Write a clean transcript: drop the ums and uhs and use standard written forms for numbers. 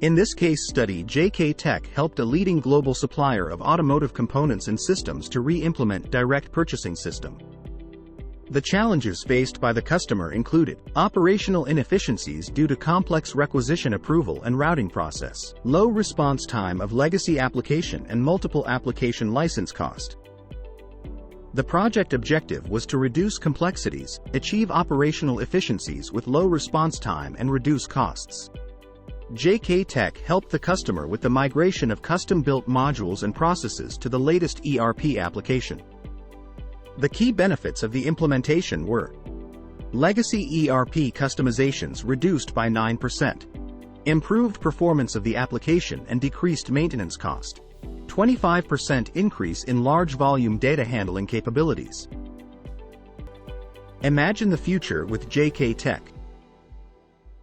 In this case study, JK Tech helped a leading global supplier of automotive components and systems to re-implement direct purchasing system. The challenges faced by the customer included operational inefficiencies due to complex requisition approval and routing process, low response time of legacy application and multiple application license cost. The project objective was to reduce complexities, achieve operational efficiencies with low response time and reduce costs. JK Tech helped the customer with the migration of custom-built modules and processes to the latest ERP application. The key benefits of the implementation were legacy ERP customizations reduced by 9%, improved performance of the application and decreased maintenance cost, 25% increase in large volume data handling capabilities. Imagine the future with JK Tech.